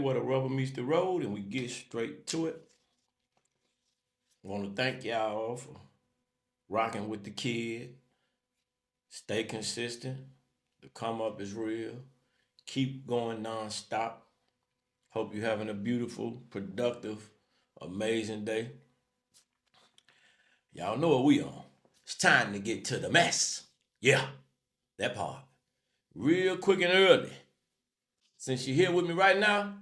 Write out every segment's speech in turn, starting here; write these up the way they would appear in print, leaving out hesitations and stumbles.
where the rubber meets the road, and we get straight to it. I want to thank y'all for rocking with the kid. Stay consistent. The come up is real. Keep going nonstop. Hope you're having a beautiful, productive, amazing day. Y'all know what we on. It's time to get to the mess. Yeah, that part. Real quick and early. Since you're here with me right now,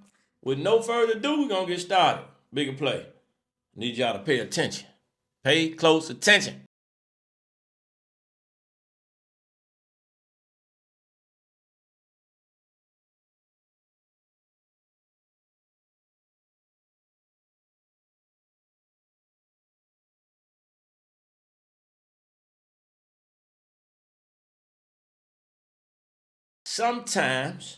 with no further ado, we're gonna get started. Bigger play. Need y'all to pay attention. Pay close attention. Sometimes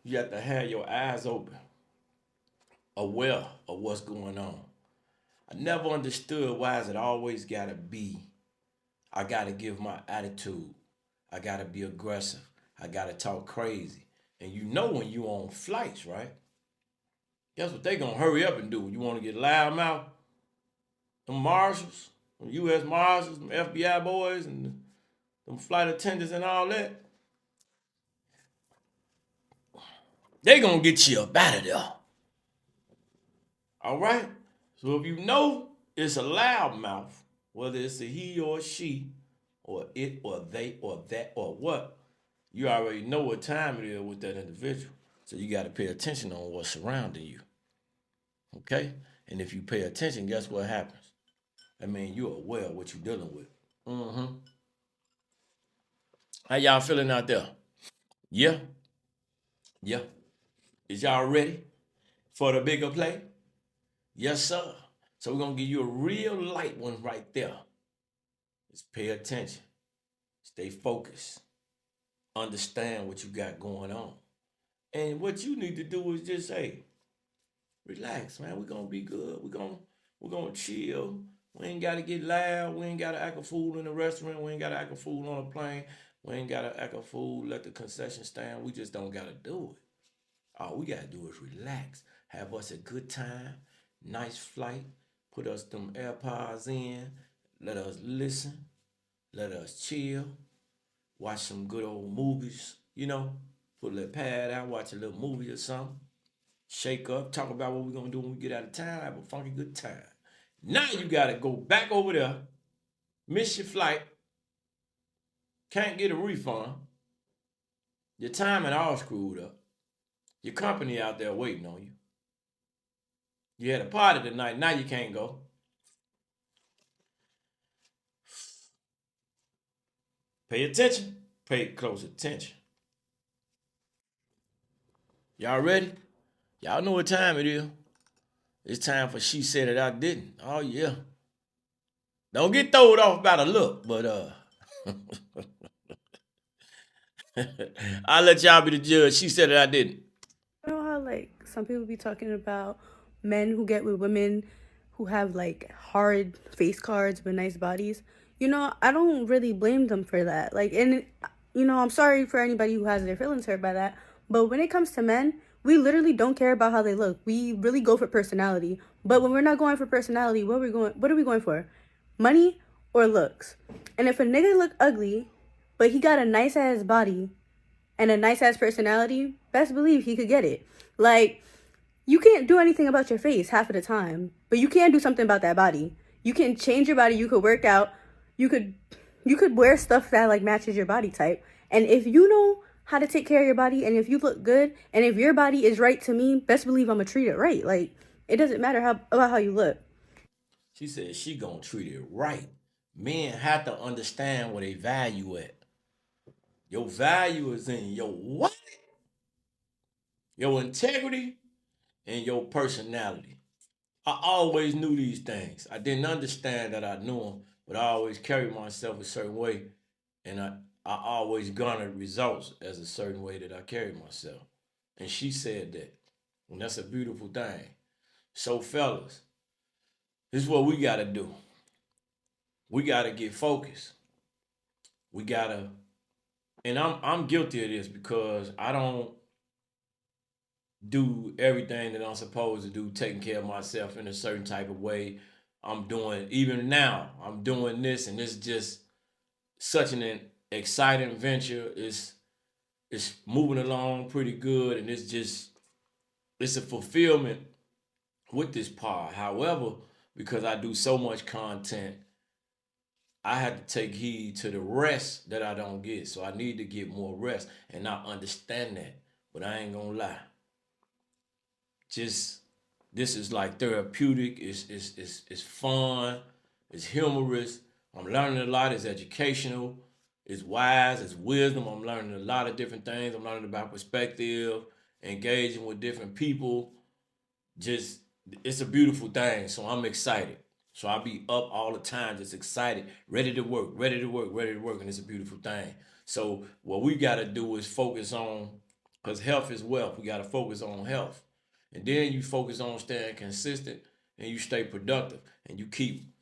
you have to have your eyes open, aware of what's going on. I never understood why is it always gotta be. I gotta give my attitude. I gotta be aggressive. I gotta talk crazy. And you know when you on flights, right? Guess what they gonna hurry up and do? You wanna get loud mouth? Them marshals, them U.S. marshals, them FBI boys, and them flight attendants and all that, they gonna get you up out of there. All right? So if you know it's a loudmouth, whether it's a he or a she, or it or they or that or what, you already know what time it is with that individual. So you got to pay attention on what's surrounding you. Okay? And if you pay attention, guess what happens? I mean, you're aware of what you're dealing with. Mm-hmm. How y'all feeling out there? Yeah? Yeah. Is y'all ready for the bigger play? Yes, sir. So we're gonna give you a real light one right there. Just pay attention. Stay focused. Understand what you got going on. And what you need to do is just say, relax, man. We're gonna be good. We're gonna chill. We ain't gotta get loud. We ain't gotta act a fool in the restaurant. We ain't gotta act a fool on a plane. We ain't gotta act a fool at the concession stand. We just don't gotta do it. All we gotta do is relax. Have us a good time. Nice flight. Put us them AirPods in. Let us listen. Let us chill. Watch some good old movies, Put a little pad out, watch a little movie or something. Shake up, talk about what we're gonna do when we get out of town, have a funky good time. Now you gotta go back over there, miss your flight, can't get a refund, your timing all screwed up, your company out there waiting on you. You had a party tonight, now you can't go. Pay attention, pay close attention. Y'all ready? Y'all know what time it is. It's time for She Said It I Didn't. Oh yeah. Don't get thrown off by the look, but I'll let y'all be the judge. She said it, I didn't. You know how like some people be talking about men who get with women who have like hard face cards but nice bodies? I don't really blame them for that. Like, and I'm sorry for anybody who has their feelings hurt by that. But when it comes to men, we literally don't care about how they look. We really go for personality. But when we're not going for personality, what are we going? What are we going for? Money or looks? And if a nigga look ugly, but he got a nice ass body, and a nice ass personality, best believe he could get it. Like, you can't do anything about your face half of the time, but you can do something about that body. You can change your body, you could work out, you could wear stuff that like matches your body type. And if you know how to take care of your body and if you look good and if your body is right to me, best believe I'm gonna treat it right. Like, it doesn't matter about how you look. She said she gonna treat it right. Men have to understand what they value at. Your value is in your what? Your integrity and your personality. I always knew these things. I didn't understand that I knew them, but I always carried myself a certain way, and I always garnered results as a certain way that I carried myself. And she said that, and that's a beautiful thing. So, fellas, this is what we gotta do. We gotta get focused. We gotta, and I'm guilty of this because I don't. do everything that I'm supposed to do, taking care of myself in a certain type of way. I'm doing even now. I'm doing this, and it's just such an exciting venture. It's moving along pretty good, and it's a fulfillment with this pod. However, because I do so much content, I had to take heed to the rest that I don't get. So I need to get more rest, and I understand that. But I ain't gonna lie, just this is like therapeutic. It's fun. It's humorous. I'm learning a lot. It's educational. It's wise. It's wisdom. I'm learning a lot of different things. I'm learning about perspective, engaging with different people. Just it's a beautiful thing. So I'm excited. So I'll be up all the time, just excited, ready to work, ready to work, ready to work, and it's a beautiful thing. So what we gotta do is focus on, because health is wealth. We gotta focus on health, and then you focus on staying consistent, and you stay productive, and you keep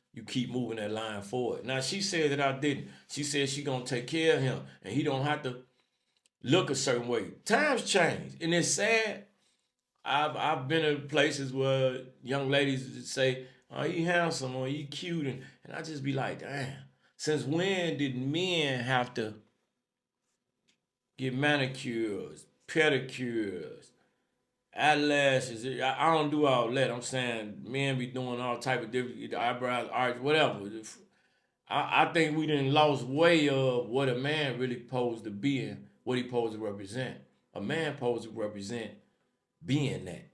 moving that line forward. Now she said that I didn't. She said she gonna take care of him, and he don't have to look a certain way. Times change, and it's sad. I've been in places where young ladies say, "Oh, you handsome or you cute," and I just be like, "Damn, since when did men have to get manicures, pedicures, eyelashes?" I don't do all that. I'm saying men be doing all type of different eyebrows, arch, whatever. I think we done lost way of what a man really posed to be and what he posed to represent. A man posed to represent being that.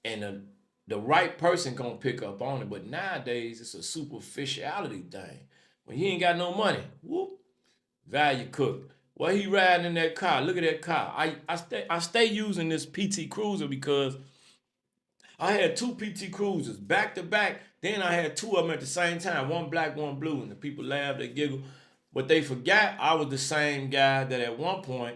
And the right person gonna pick up on it. But nowadays it's a superficiality thing. When he ain't got no money, whoop, value cooked. Well, he riding in that car. Look at that car. I stay using this PT Cruiser because I had two PT Cruisers back to back. Then I had two of them at the same time, one black, one blue, and the people laughed, they giggled, but they forgot I was the same guy that at one point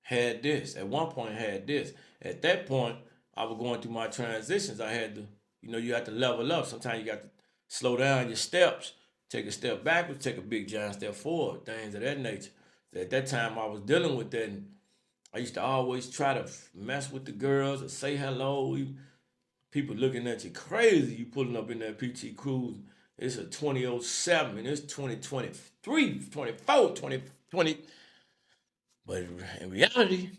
had this. At one point had this. At that point, I was going through my transitions. I had to, you have to level up. Sometimes you got to slow down your steps, take a step backwards, take a big giant step forward, things of that nature. So at that time, I was dealing with that. And I used to always try to mess with the girls or say hello. People looking at you crazy. You pulling up in that PT Cruise. It's a 2007 and it's 2023, 24, 2020. But in reality,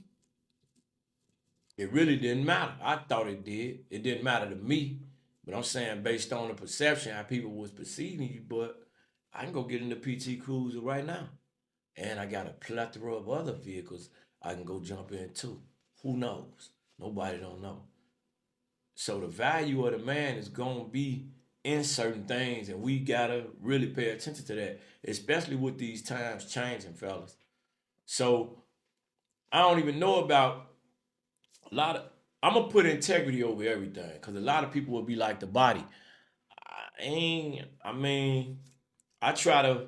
it really didn't matter. I thought it did. It didn't matter to me. But I'm saying based on the perception, how people was perceiving you, but I can go get in the PT Cruiser right now. And I got a plethora of other vehicles I can go jump in too. Who knows? Nobody don't know. So the value of the man is gonna be in certain things, and we gotta really pay attention to that, especially with these times changing, fellas. So I don't even know about a lot of. I'm gonna put integrity over everything because a lot of people will be like the body. I ain't. I mean, I try to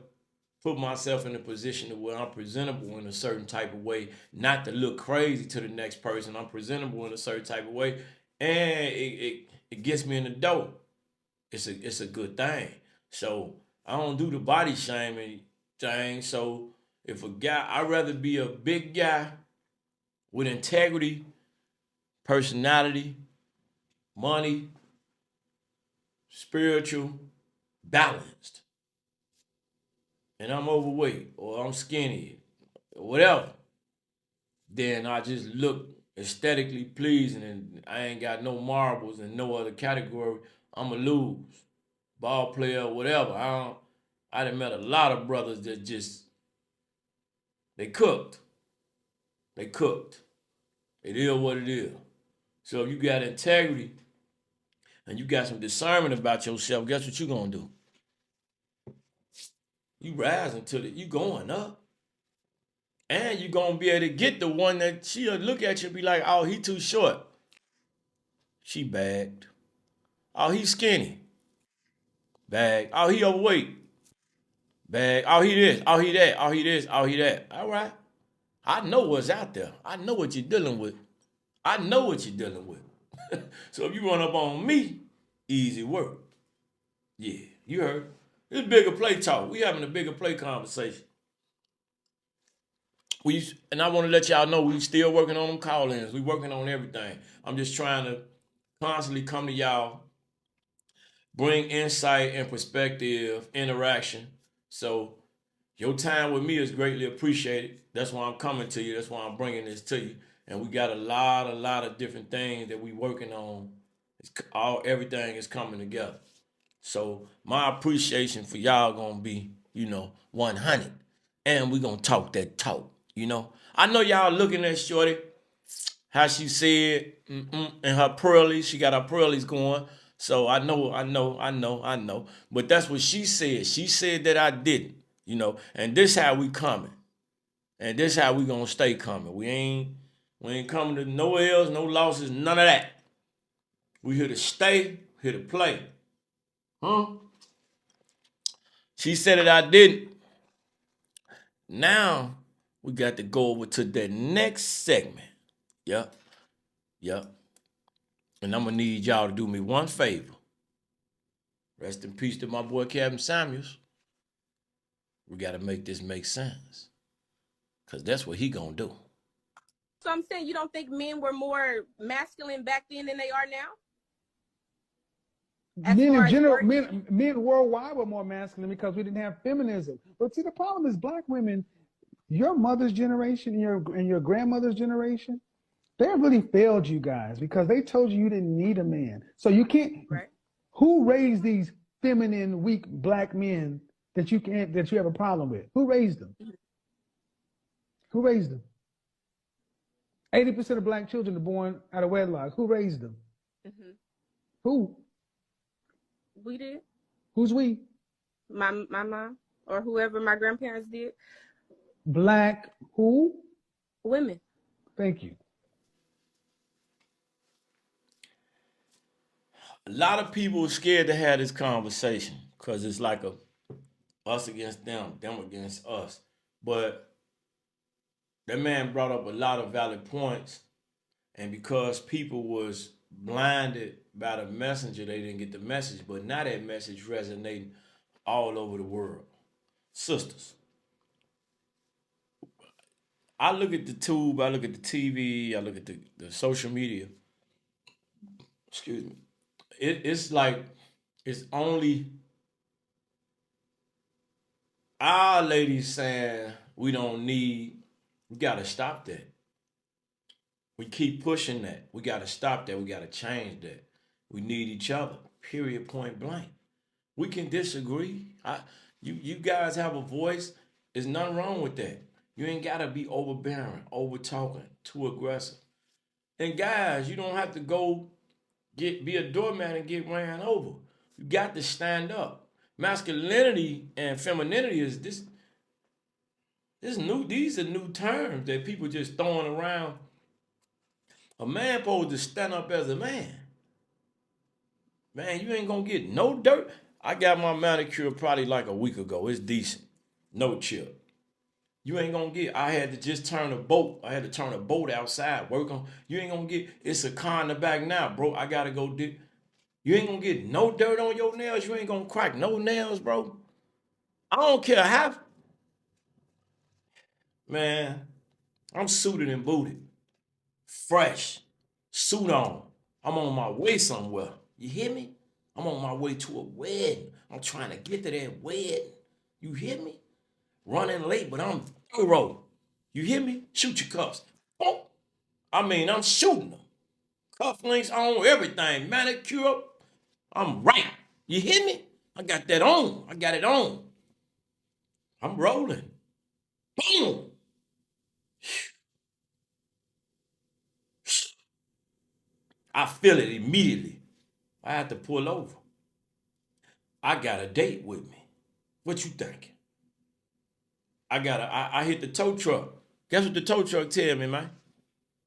put myself in a position to where I'm presentable in a certain type of way, not to look crazy to the next person. I'm presentable in a certain type of way, and it gets me in the door. It's a good thing. So I don't do the body shaming thing. So if a guy, I'd rather be a big guy with integrity, personality, money, spiritual, balanced, and I'm overweight or I'm skinny, or whatever, then I just look aesthetically pleasing and I ain't got no marbles in no other category. I'ma lose. Ball player, whatever. I done met a lot of brothers that just they cooked. They cooked. It is what it is. So if you got integrity and you got some discernment about yourself, guess what you gonna do? You rising to the you going up. And you gonna be able to get the one that she'll look at you and be like, oh, he too short. She bagged. Oh, he skinny. Bag. Oh, he overweight. Bag. Oh, he this. Oh, he that. Oh, he this. Oh, he that. All right. I know what's out there. I know what you're dealing with. I know what you're dealing with. So if you run up on me, easy work. Yeah, you heard. It's bigger play talk. We having a bigger play conversation. and I want to let y'all know we still working on them call-ins. We working on everything. I'm just trying to constantly come to y'all, bring insight and perspective, interaction. So your time with me is greatly appreciated. That's why I'm coming to you. That's why I'm bringing this to you. And we got a lot of different things that we working on. Everything is coming together. So my appreciation for y'all gonna be, 100, and we gonna talk that talk. I know y'all looking at Shorty, how she said, and her pearlies. She got her pearlies going. So I know. But that's what she said. She said that I didn't. And this how we coming, and this how we gonna stay coming. We ain't coming to no L's, no losses, none of that. We here to stay, here to play. Huh? She said that I didn't. Now we got to go over to the next segment. Yep, yep. And I'm gonna need y'all to do me one favor. Rest in peace to my boy Captain Samuels. We gotta make this make sense. Cause that's what he gonna do. So I'm saying, you don't think men were more masculine back then than they are now? As Men far in as general, working? men worldwide were more masculine because we didn't have feminism. But see, the problem is black women, your mother's generation and your grandmother's generation, they have really failed you guys because they told you didn't need a man. So you can't. Right. Who raised these feminine, weak black men that you have a problem with? Who raised them? Mm-hmm. Who raised them? 80% of black children are born out of wedlock. Who raised them? Mm-hmm. Who? We did. Who's we? My mom or whoever my grandparents did. Black who? Women. Thank you. A lot of people are scared to have this conversation because it's like a us against them against us. But that man brought up a lot of valid points, and because people was blinded by the messenger, they didn't get the message. But now that message resonating all over the world. Sisters, I look at the tube, I look at the TV, I look at the social media. Excuse me. It's like it's only our ladies saying we don't need. We gotta stop that. We keep pushing that. We gotta stop that. We gotta change that. We need each other. Period. Point blank. We can disagree. You guys have a voice. There's nothing wrong with that. You ain't gotta be overbearing, over talking, too aggressive. And guys, you don't have to go be a doormat and get ran over. You got to stand up. Masculinity and femininity is this new. These are new terms that people just throwing around. A man supposed to stand up as a man. Man, you ain't gonna get no dirt. I got my manicure probably like a week ago. It's decent. No chip. You ain't gonna get. I had to just turn a boat. I had to turn a boat outside. Work on. You ain't gonna get. It's a car in the back now, bro. I gotta go do. You ain't gonna get no dirt on your nails. You ain't gonna crack no nails, bro. I don't care how. Man, I'm suited and booted. Fresh. Suit on. I'm on my way somewhere. You hear me? I'm on my way to a wedding. I'm trying to get to that wedding. You hear me? Running late, but I'm thorough. You hear me? Shoot your cuffs. Boom. I'm shooting them. Cufflinks on, everything. Manicure. I'm right. You hear me? I got that on. I got it on. I'm rolling. Boom. I feel it immediately. I had to pull over. I got a date with me. What you thinking? I hit the tow truck. Guess what the tow truck tell me, man?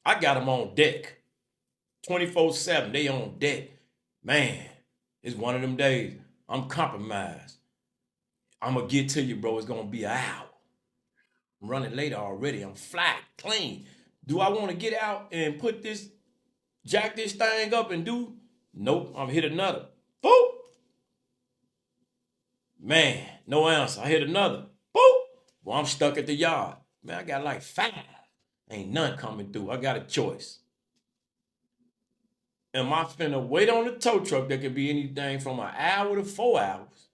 I got them on deck. 24/7. They on deck. Man, it's one of them days. I'm compromised. I'm gonna get to you, bro. It's gonna be an hour. I'm running late already. I'm flat, clean. Do I want to get out and jack this thing up and do? Nope. I'm hit another. Boop. Man, no answer. I hit another. Boop. Well, I'm stuck at the yard. Man, I got like 5. Ain't none coming through. I got a choice. Am I finna wait on the tow truck that could be anything from an hour to 4 hours?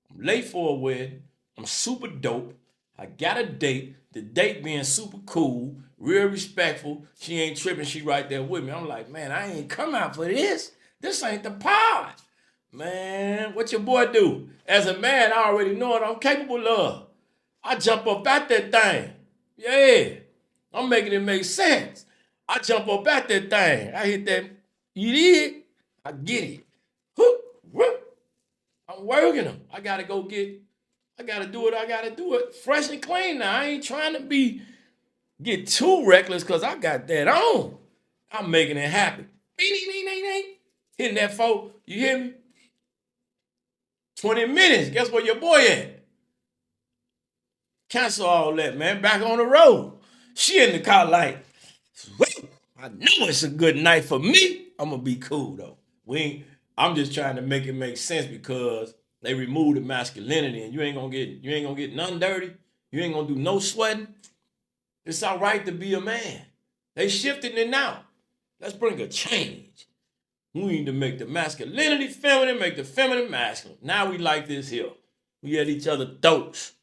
I'm late for a wedding. I'm super dope. I got a date. The date being super cool, real respectful. She ain't tripping. She right there with me. I'm like, man, I ain't come out for this. This ain't the pod. Man, what your boy do? As a man, I already know what I'm capable of. I jump up at that thing. Yeah. I'm making it make sense. I jump up at that thing. I hit that. You did? I get it. Whoop, whoop. I'm working them. I gotta go get. I gotta do it. I gotta do it fresh and clean now. I ain't trying to get too reckless because I got that on. I'm making it happen. Hitting that phone. You hear me? 20 minutes. Guess where your boy at? Cancel all that, man. Back on the road. She in the car like, I know it's a good night for me. I'm gonna be cool though. I'm just trying to make it make sense because they removed the masculinity and you ain't gonna get none dirty. You ain't gonna do no sweating. It's all right to be a man. They shifting it now. Let's bring a change. We need to make the masculinity feminine, make the feminine masculine. Now we like this here. We at each other throats.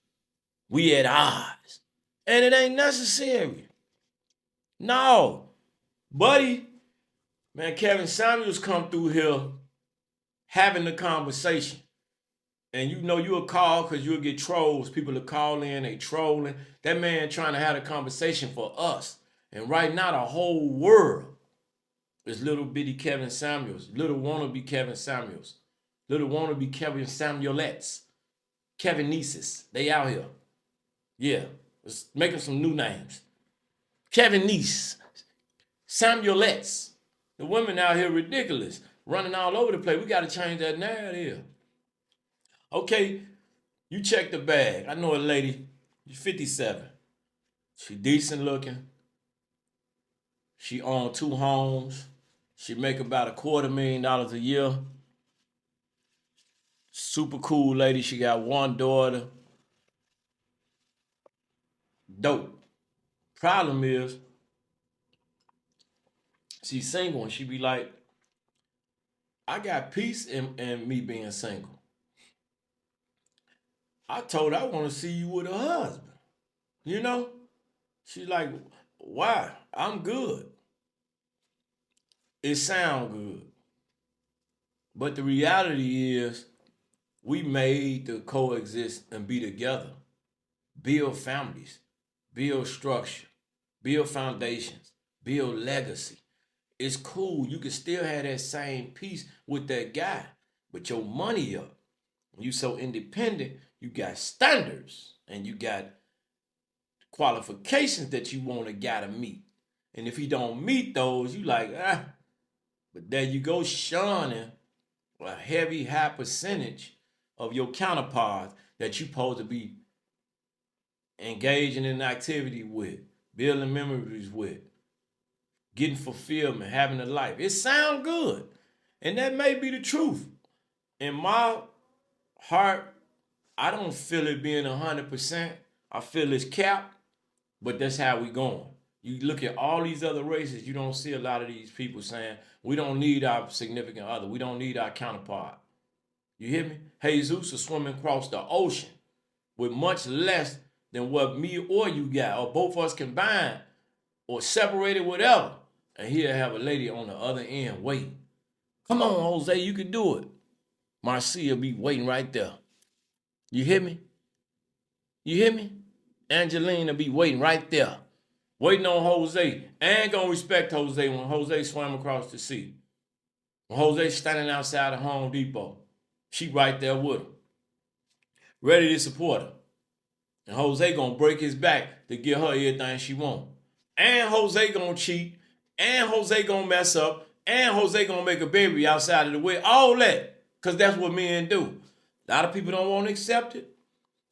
We at odds. And it ain't necessary. No. Buddy, man, Kevin Samuels come through here having the conversation. And you know you'll call because you'll get trolls. People will call in, they trolling. That man trying to have a conversation for us. And right now the whole world is little bitty Kevin Samuels. Little wannabe Kevin Samuels. Little wannabe Kevin Samuelettes. Kevin Nieces. They out here. Yeah. Let's making some new names. Kevin Niece. Samuelettes. The women out here ridiculous. Running all over the place. We got to change that narrative. Okay, you check the bag. I know a lady, she's 57. She decent looking. She own 2 homes. She make about $250,000 a year. Super cool lady. She got 1 daughter. Dope. Problem is, she's single and she be like, I got peace in me being single. I told her I want to see you with a husband. You know? She's like, why? I'm good. It sound good. But the reality is, we made to coexist and be together. Build families, build structure, build foundations, build legacy. It's cool. You can still have that same peace with that guy, but your money up. You so independent, you got standards and you got qualifications that you want a guy to meet. And if he don't meet those, you like, but there you go, shunning a heavy high percentage of your counterparts that you supposed to be engaging in activity with, building memories with, getting fulfillment, having a life. It sounds good. And that may be the truth. In my heart, I don't feel it being 100%. I feel it's capped, but that's how we going. You look at all these other races, you don't see a lot of these people saying, we don't need our significant other. We don't need our counterpart. You hear me? Jesus is swimming across the ocean with much less than what me or you got, or both of us combined, or separated, whatever. And he'll have a lady on the other end waiting. Come on, Jose, you can do it. Marcia be waiting right there. You hear me? You hear me? Angelina be waiting right there. Waiting on Jose. And gonna respect Jose when Jose swam across the sea. When Jose's standing outside of Home Depot, she right there with him. Ready to support her. And Jose gonna break his back to get her everything she want. And Jose gonna cheat. And Jose gonna mess up. And Jose gonna make a baby outside of the way. All that. Because that's what men do. A lot of people don't want to accept it.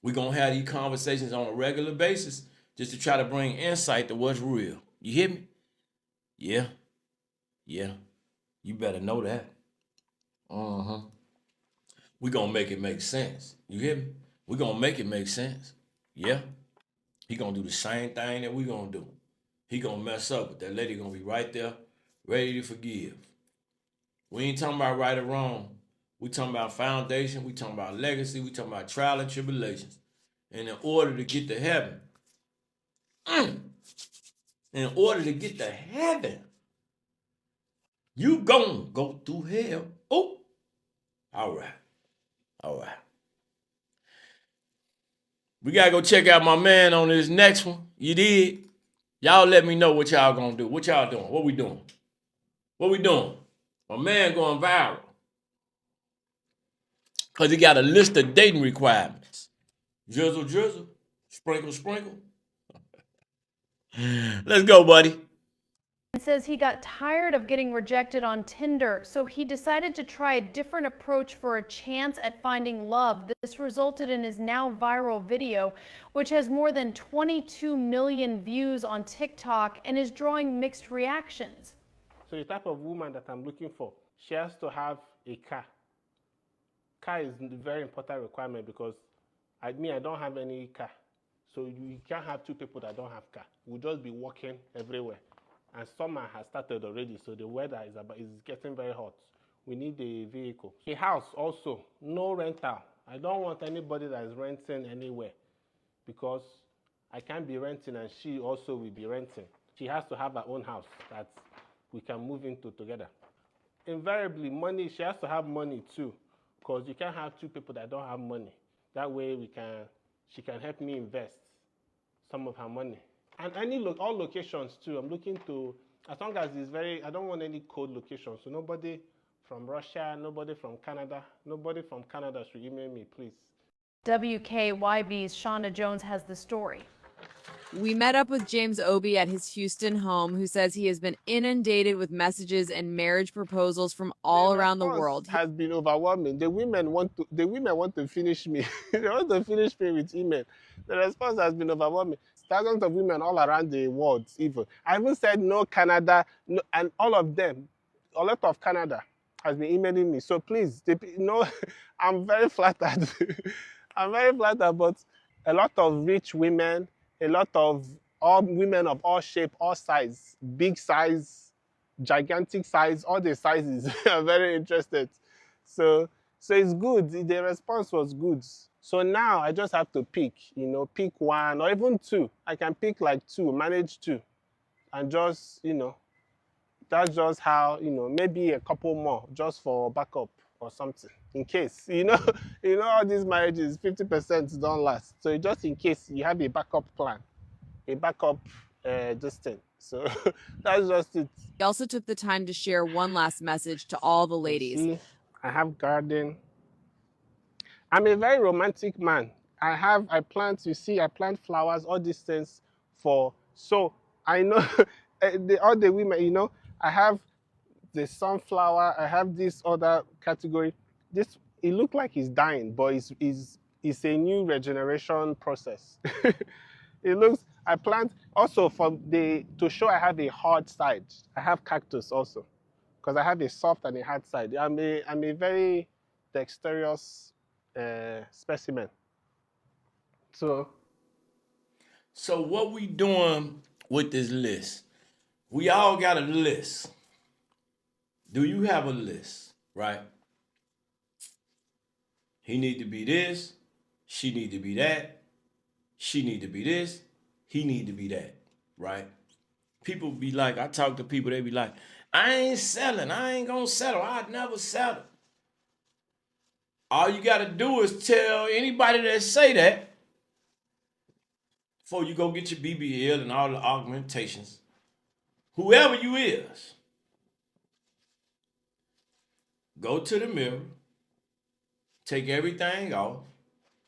We're gonna have these conversations on a regular basis just to try to bring insight to what's real. You hear me? Yeah. Yeah. You better know that. We're gonna make it make sense. You hear me? We're gonna make it make sense. Yeah. He gonna do the same thing that we gonna do. He gonna mess up, but that lady gonna be right there, ready to forgive. We ain't talking about right or wrong. We talking about foundation. We talking about legacy. We talking about trial and tribulations. And in order to get to heaven, in order to get to heaven, you gonna go through hell. Oh, all right, all right. We gotta go check out my man on this next one. You did? Y'all let me know what y'all gonna do. What y'all doing? What we doing? What we doing? My man going viral. Because he got a list of dating requirements. Drizzle, drizzle. Sprinkle, sprinkle. Let's go, buddy. Says he got tired of getting rejected on Tinder, so he decided to try a different approach for a chance at finding love. This resulted in his now viral video, which has more than 22 million views on TikTok and is drawing mixed reactions. So the type of woman that I'm looking for, she has to have a car. Car is a very important requirement because I don't have any car. So you can't have two people that don't have car. We'll just be walking everywhere. And summer has started already, so the weather is getting very hot. We need a vehicle. A house also, no rental. I don't want anybody that is renting anywhere because I can't be renting and she also will be renting. She has to have her own house that we can move into together. Invariably, money, she has to have money too, because you can't have two people that don't have money. That way she can help me invest some of her money. And all locations too. I'm looking to, as long as it's I don't want any cold locations. So nobody from Russia, nobody from Canada. Nobody from Canada should email me, please. WKYB's Shauna Jones has the story. We met up with James Obi at his Houston home, who says he has been inundated with messages and marriage proposals from all around the world. Has been overwhelming. The women want to finish me. They want to finish me with email. The response has been overwhelming. Thousands of women all around the world, even. I even said no Canada, no, and all of them, a lot of Canada has been emailing me. So please, I'm very flattered. I'm very flattered, but a lot of rich women, a lot of all women of all shape, all size, big size, gigantic size, all the sizes are very interested. So it's good. The response was good. So now I just have to pick one or even two. I can pick like two, manage two, and just, that's just how, maybe a couple more just for backup or something in case, all these marriages, 50% don't last. So just in case you have a backup plan, a backup this thing. So that's just it. He also took the time to share one last message to all the ladies. See, I have garden. I'm a very romantic man. I plant flowers, all these things so I know all the women, I have the sunflower, I have this other category. It looks like it's dying, but it's a new regeneration process. I plant also to show I have a hard side. I have cactus also, because I have a soft and a hard side. I'm a very dexterous specimen. So what we doing with this list? We all got a list. Do you have a list, right? He need to be this, she need to be that, she need to be this, he need to be that, right? People be like, I talk to people, they be like, I ain't selling, I ain't gonna settle, I'd never settle. All you gotta do is tell anybody that say that before you go get your BBL and all the augmentations, whoever you is, go to the mirror, take everything off,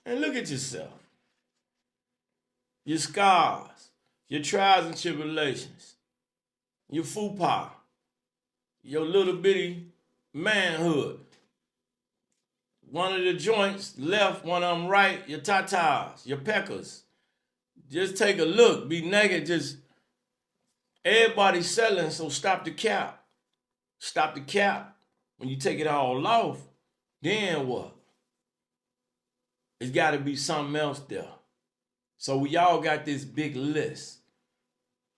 and look at yourself. Your scars, your trials and tribulations, your fupa, your little bitty manhood. One of the joints left, one of them right, your tatas, your peckers. Just take a look, be naked, everybody's selling, so stop the cap. Stop the cap. When you take it all off, then what? It's gotta be something else there. So we all got this big list.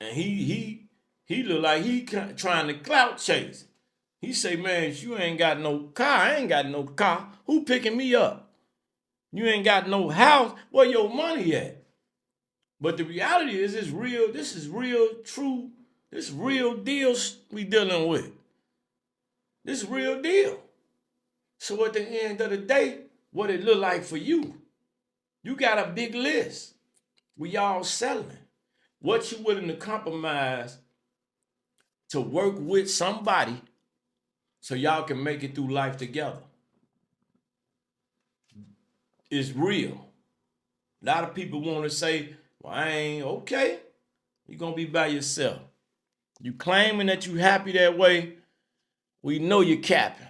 And he look like he trying to clout chase. He say, man, you ain't got no car. I ain't got no car. Who picking me up? You ain't got no house. Where your money at? But the reality is, it's real. This is real, true. This real deal we dealing with. This is real deal. So at the end of the day, what it look like for you? You got a big list. We all selling. What you willing to compromise to work with somebody so y'all can make it through life together? It's real. A lot of people want to say, well, I ain't okay. You're going to be by yourself. You claiming that you happy that way, we know you're capping.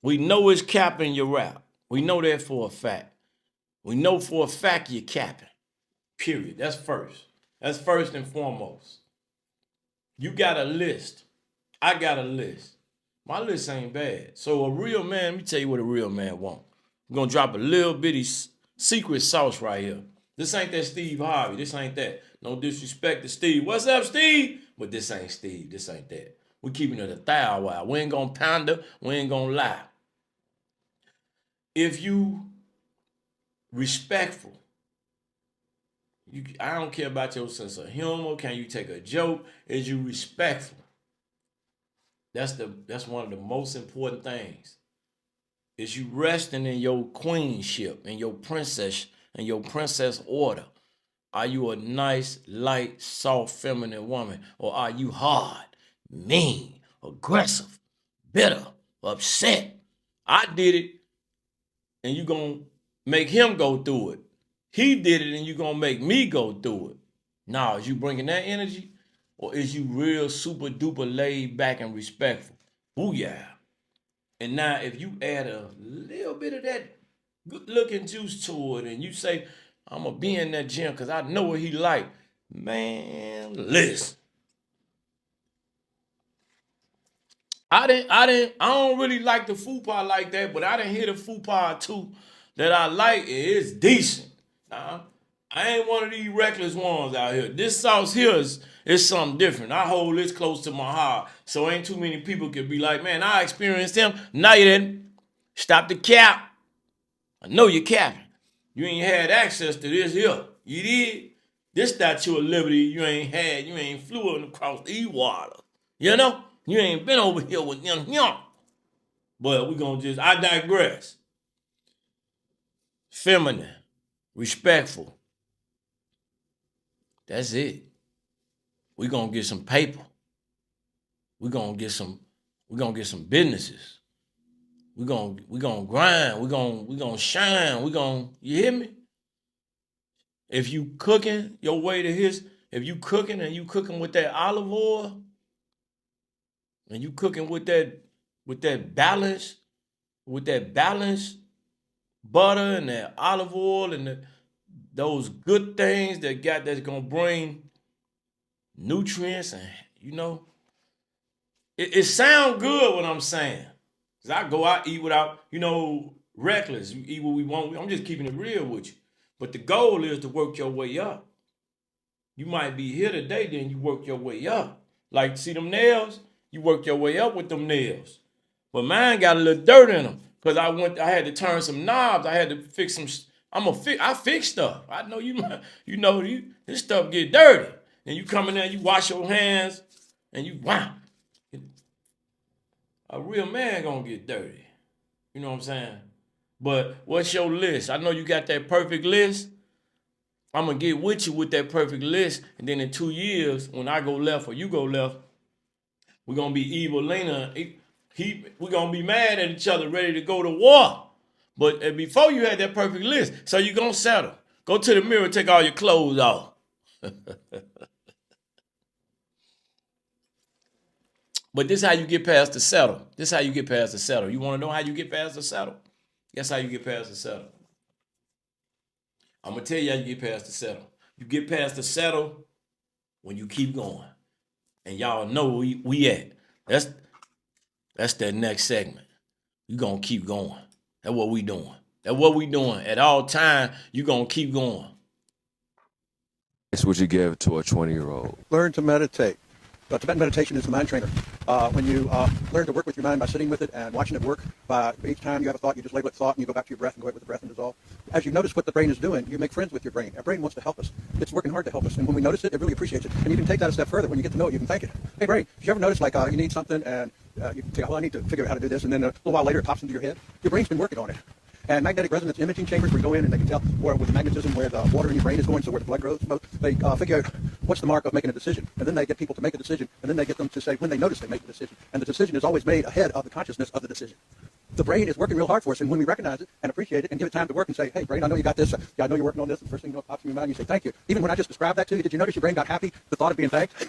We know it's capping your rap. We know that for a fact. We know for a fact you're capping. Period. That's first. That's first and foremost. You got a list. I got a list. My list ain't bad. So a real man, let me tell you what a real man want. I'm going to drop a little bitty secret sauce right here. This ain't that Steve Harvey. This ain't that. No disrespect to Steve. What's up, Steve? But this ain't Steve. This ain't that. We keeping it 1,000 while. We ain't going to ponder. We ain't going to lie. If you respectful, I don't care about your sense of humor. Can you take a joke? Is you respectful? That's one of the most important things. Is you resting in your queenship, in your princess order. Are you a nice, light, soft, feminine woman? Or are you hard, mean, aggressive, bitter, upset? I did it, and you gonna make him go through it. He did it, and you gonna make me go through it. Now, is you bringing that energy? Or is you real super duper laid back and respectful? Booyah. And now if you add a little bit of that good looking juice to it and you say, I'm gonna be in that gym because I know what he like. Man, listen. I don't really like the fupa like that, but I didn't hear the fupa too that I like. It's decent. I ain't one of these reckless ones out here. This sauce here is something different. I hold this close to my heart, so ain't too many people can be like, man, I experienced him. No, you didn't. Stop the cap. I know you're capping. You ain't had access to this here. You did. This Statue of Liberty you ain't had. You ain't flew across the water. You know? You ain't been over here with them. But we gonna I digress. Feminine, respectful. That's it. We gonna get some paper. We gonna get some businesses. We gonna grind. We gonna shine. You hear me? If you cooking your way to his, if you cooking and you cooking with that olive oil, and you cooking with that balance, butter and that olive oil and those good things that's gonna bring nutrients and it sound good what I'm saying. Cause I go out eat without reckless. You eat what we want. I'm just keeping it real with you. But the goal is to work your way up. You might be here today, then you work your way up. Like, see them nails? You work your way up with them nails. But mine got a little dirt in them. Because I had to turn some knobs. I had to fix some, I fix stuff. I know this stuff get dirty. And you come in there, you wash your hands, and wow. A real man gonna get dirty. You know what I'm saying? But what's your list? I know you got that perfect list. I'm gonna get with you with that perfect list, and then in 2 years, when I go left or you go left, we're gonna be evil Lena. We're gonna be mad at each other, ready to go to war. But before you had that perfect list, so you're gonna settle. Go to the mirror, take all your clothes off. But this is how you get past the settle. You wanna know how you get past the settle? Guess how you get past the settle. I'm gonna tell you how you get past the settle. You get past the settle when you keep going. And y'all know where we at. That's that next segment. You gonna keep going. That's what we doing. At all times, you gonna keep going. would you give to a 20-year-old? Learn to meditate. Tibetan meditation is the mind trainer. When you learn to work with your mind by sitting with it and watching it work, by each time you have a thought, you just label it thought and you go back to your breath and go ahead with the breath and dissolve. As you notice what the brain is doing, you make friends with your brain. Our brain wants to help us. It's working hard to help us. And when we notice it, it really appreciates it. And you can take that a step further. When you get to know it, you can thank it. Hey, brain, did you ever notice like you need something and you think, well, I need to figure out how to do this. And then a little while later, it pops into your head. Your brain's been working on it. And magnetic resonance imaging chambers, we go in and they can tell where with the magnetism where the water in your brain is going, so where the blood grows. They figure out what's the mark of making a decision. And then they get people to make a decision. And then they get them to say when they notice they make the decision. And the decision is always made ahead of the consciousness of the decision. The brain is working real hard for us. And when we recognize it and appreciate it and give it time to work and say, hey, brain, I know you got this. Yeah, I know you're working on this. And the first thing that pops in your mind, you say, thank you. Even when I just described that to you, did you notice your brain got happy? The thought of being thanked?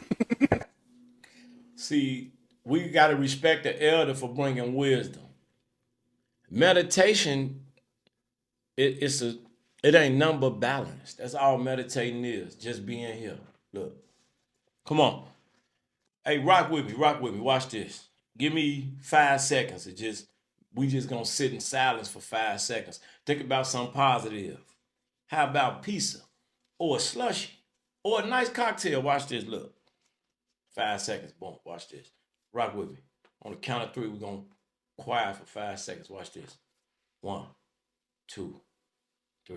See, we got to respect the elder for bringing wisdom. Meditation, it ain't nothing but balance. That's all meditating is, just being here. Look, come on. Hey, rock with me, watch this. Give me 5 seconds. We just gonna sit in silence for 5 seconds. Think about something positive. How about pizza? Or a slushie? Or a nice cocktail? Watch this, look. 5 seconds, boom, watch this. Rock with me. On the count of 3, we're gonna quiet for 5 seconds. Watch this. 1, 2, 3.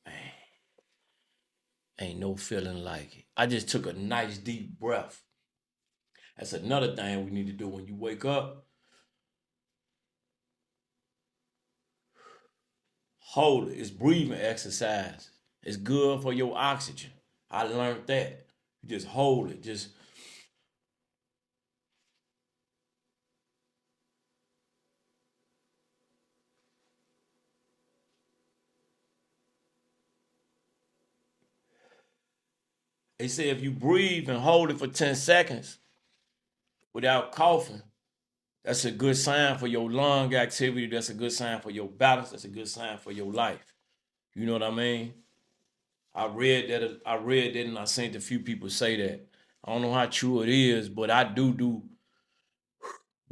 Man, ain't no feeling like it. I just took a nice deep breath. That's another thing we need to do when you wake up. Hold it. It's breathing exercise. It's good for your oxygen. I learned that. You just hold it. They say if you breathe and hold it for 10 seconds without coughing, that's a good sign for your lung activity. That's a good sign for your balance. That's a good sign for your life. You know what I mean? I read that and I seen a few people say that. I don't know how true it is, but I do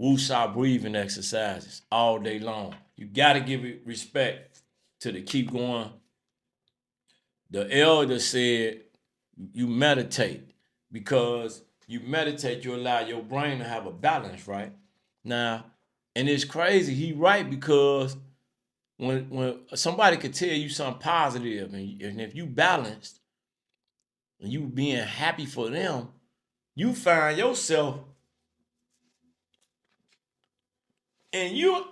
woosah breathing exercises all day long. You gotta give it respect to the keep going. The elder said you meditate because you meditate, you allow your brain to have a balance, right? Now, and it's crazy, he right, because when somebody could tell you something positive and if you balanced and you being happy for them, you find yourself and you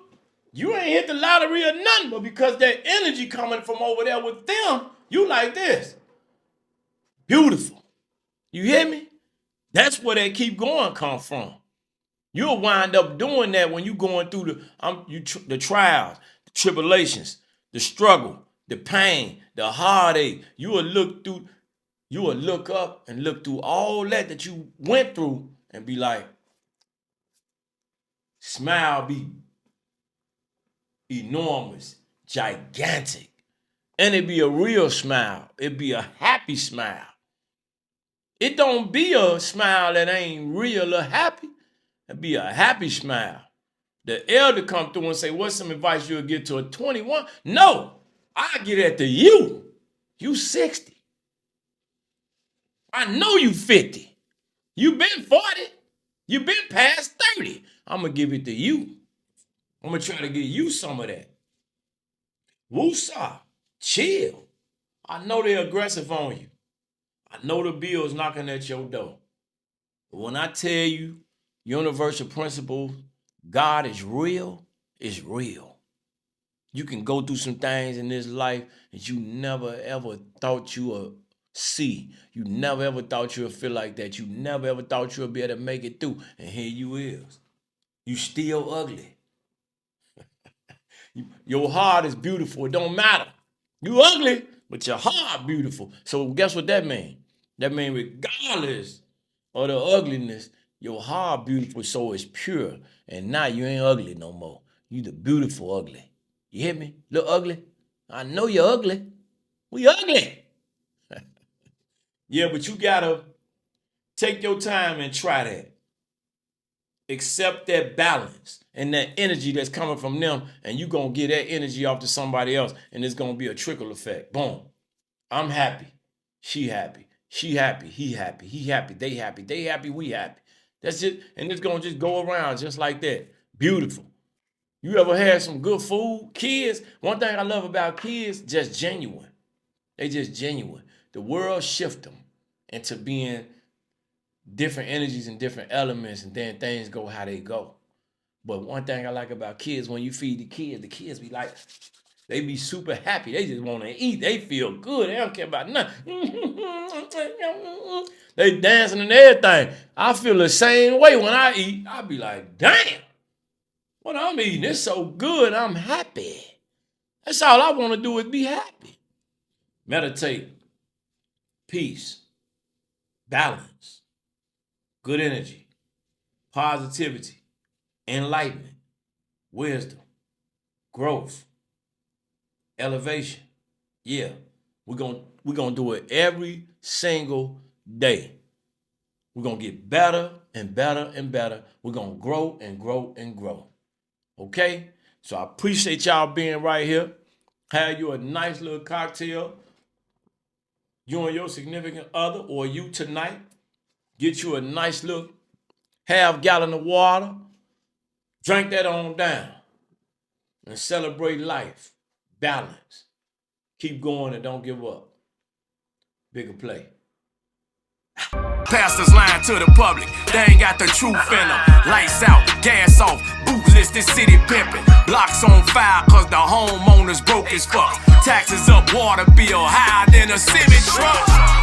ain't hit the lottery or nothing, but because that energy coming from over there with them, you like this. Beautiful. You hear me? That's where they keep going come from. You'll wind up doing that when you going through the trials, the tribulations, the struggle, the pain, the heartache. You will look up and look through all that you went through and be like, smile be enormous, gigantic. And it be a real smile. It be a happy smile. It don't be a smile that ain't real or happy. It be a happy smile. The elder come through and say, what's some advice you'll give to a 21? No, I get at the you. You 60. I know you 50. You been 40. You been past 30. I'm going to give it to you. I'm going to try to give you some of that. Woosah. Chill. I know they're aggressive on you. I know the bill's knocking at your door. But when I tell you universal principles, God is real, it's real. You can go through some things in this life that you never ever thought you would see. You never ever thought you would feel like that. You never ever thought you would be able to make it through. And here you is. You still ugly. Your heart is beautiful. It don't matter. You ugly, but your heart beautiful. So guess what that means? That means regardless of the ugliness, your heart beautiful, so it's pure. And now you ain't ugly no more. You the beautiful ugly. You hear me? Look ugly? I know you're ugly. We ugly. Yeah, but you gotta Take your time and try that. Accept that balance and that energy that's coming from them, and you're going to get that energy off to somebody else, and it's going to be a trickle effect. Boom. I'm happy. She happy. She happy. He happy. He happy. They happy. They happy. We happy. That's it. And it's going to just go around just like that. Beautiful. You ever had some good food? Kids, one thing I love about kids, just genuine. They just genuine. The world shift them into being different energies and different elements, and then things go how they go. But one thing I like about kids, when you feed the kids be like, they be super happy. They just want to eat. They feel good. They don't care about nothing. They dancing and everything. I feel the same way when I eat. I be like, damn, what I'm eating is so good. I'm happy. That's all I want to do is be happy. Meditate, peace, balance, good energy, positivity, enlightenment, wisdom, growth, elevation. Yeah, we're gonna do it every single day. We're gonna get better and better and better. We're gonna grow and grow and grow. Okay? So I appreciate y'all being right here. Have you a nice little cocktail. You and your significant other, or you tonight. Get you a nice little half-gallon of water. Drink that on down. And celebrate life. Balance. Keep going and don't give up. Bigger play. Pastors lying to the public, they ain't got the truth in them. Lights out, gas off, bootless, this city pimping. Blocks on fire cause the homeowners broke as fuck. Taxes up, water bill higher than a semi truck.